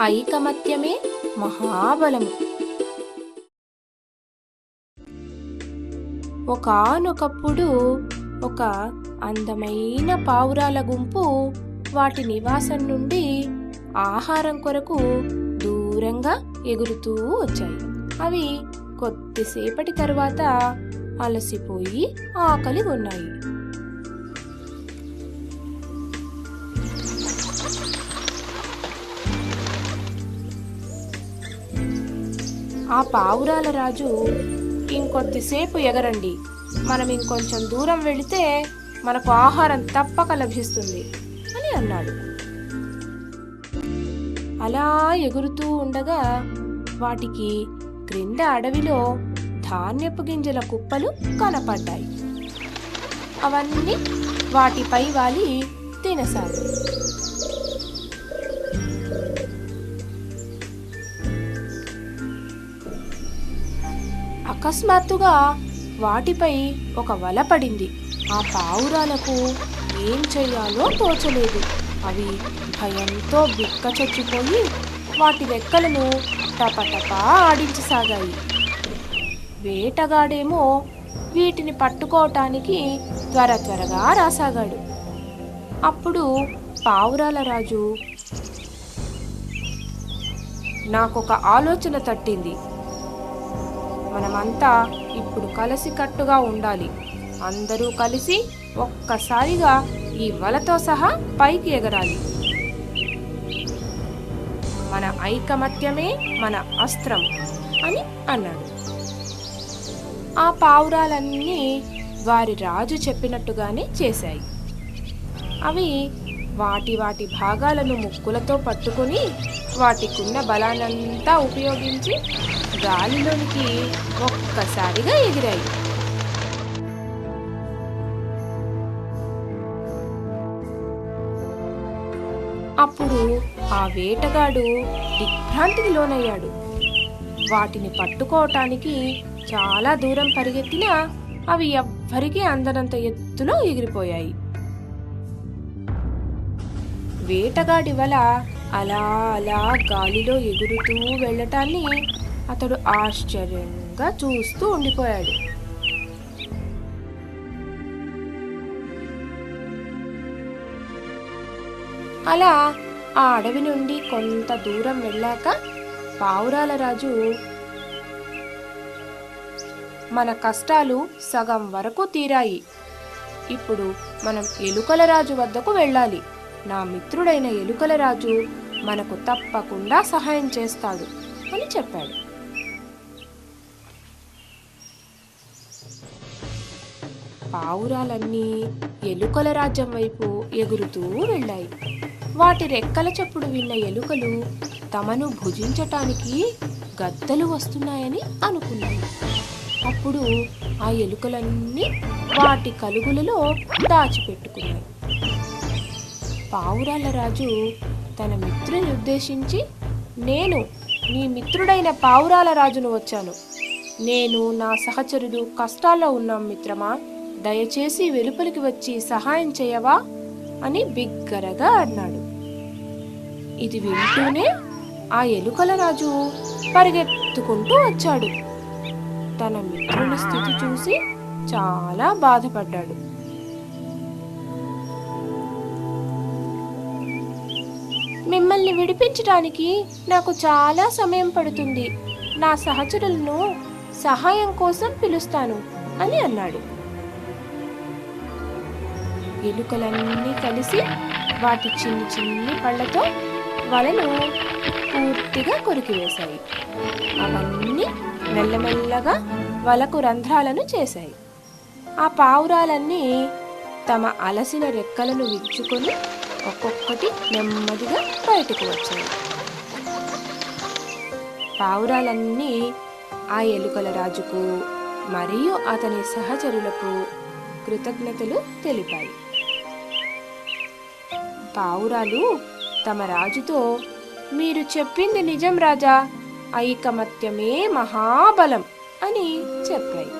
ఐకమత్యమే మహాబలము. ఒకానొకప్పుడు ఒక అందమైన పావురాల గుంపు వాటి నివాసం నుండి ఆహారం కొరకు దూరంగా ఎగురుతూ వచ్చాయి. అవి కొద్దిసేపటి తరువాత అలసిపోయి ఆకలి ఉన్నాయి. ఆ పావురాల రాజు, ఇంకొద్దిసేపు ఎగరండి, మనం ఇంకొంచెం దూరం వెళితే మనకు ఆహారం తప్పక లభిస్తుంది అని అన్నాడు. అలా ఎగురుతూ ఉండగా వాటికి క్రింద అడవిలో ధాన్యపు గింజల కుప్పలు కనపడ్డాయి. అవన్నీ వాటిపై వాలి తినసాగాయి. అకస్మాత్తుగా వాటిపై ఒక వల పడింది. ఆ పావురాలకు ఏం చెయ్యాలో తోచలేదు. అవి భయంతో బిక్క చచ్చిపోయి వాటి రెక్కలను టపటపా ఆడించసాగాయి. వేటగాడేమో వీటిని పట్టుకోవటానికి త్వరగా రాసాగాడు. అప్పుడు పావురాల రాజు, నాకొక ఆలోచన తట్టింది. మనమంతా ఇప్పుడు కలిసికట్టుగా ఉండాలి. అందరూ కలిసి ఒక్కసారిగా ఈ వలతో సహా పైకి ఎగరాలి. మన ఐకమత్యమే మన అస్త్రం అని అన్నాడు. ఆ పావురాలన్నీ వారి రాజు చెప్పినట్టుగానే చేశాయి. అవి వాటి వాటి భాగాలను ముక్కులతో పట్టుకొని వాటికున్న బలానంతా ఉపయోగించి గాలిలోనికి ఒక్కసారిగా ఎగిరాయి. అప్పుడు ఆ వేటగాడు దిగ్భ్రాంతికి లోనయ్యాడు. వాటిని పట్టుకోవటానికి చాలా దూరం పరిగెత్తినా అవి ఎవ్వరికీ అందనంత ఎత్తులో ఎగిరిపోయాయి. వేటగాడి వల అలా అలా గాలిలో ఎగురుతూ వెళ్ళటాన్ని అతడు ఆశ్చర్యంగా చూస్తూ ఉండిపోయాడు. అలా ఆ అడవి నుండి కొంత దూరం వెళ్ళాక పావురాల రాజు, మన కష్టాలు సగం వరకు తీరాయి. ఇప్పుడు మనం ఎలుకల రాజు వద్దకు వెళ్ళాలి. నా మిత్రుడైన ఎలుకల రాజు మనకు తప్పకుండా సహాయం చేస్తాడు అని చెప్పాడు. పావురాలన్నీ ఎలుకల రాజ్యం వైపు ఎగురుతూ వెళ్ళాయి. వాటి రెక్కల చప్పుడు విన్న ఎలుకలు తమను భుజించటానికి గద్దలు వస్తున్నాయని అనుకున్నాయి. అప్పుడు ఆ ఎలుకలన్నీ వాటి కలుగులలో దాచిపెట్టుకున్నాయి. పావురాల రాజు తన మిత్రుని ఉద్దేశించి, నేను నీ మిత్రుడైన పావురాల రాజును వచ్చాను. నేను నా సహచరుడు కష్టాల్లో ఉన్నాం మిత్రమా, దయచేసి వెలుపలికి వచ్చి సహాయం చేయవా అని బిగ్గరగా అన్నాడు. ఇది వింటూనే ఆ ఎలుకల రాజు పరిగెత్తుకుంటూ వచ్చాడు. తన మిత్రుని స్థితి చూసి చాలా బాధపడ్డాడు. మిమ్మల్ని విడిపించడానికి నాకు చాలా సమయం పడుతుంది. నా సహచరులను సహాయం కోసం పిలుస్తాను అని అన్నాడు. ఎలుకలన్నీ కలిసి వాటి చిన్ని చిన్ని పళ్ళతో వలను పూర్తిగా కొరికివేశాయి. అవన్నీ మెల్లమెల్లగా వలకు రంధ్రాలను చేశాయి. ఆ పావురాలన్నీ తమ అలసిన రెక్కలను విచ్చుకొని ఒక్కొక్కటి నెమ్మదిగా బయటకు వచ్చాయి. పావురాలన్నీ ఆ ఎలుకల రాజుకు మరియు అతని సహచరులకు కృతజ్ఞతలు తెలిపాయి. పావురాలు తమ రాజుతో, మీరు చెప్పింది నిజం రాజా, ఐకమత్యమే మహాబలం అని చెప్పాయి.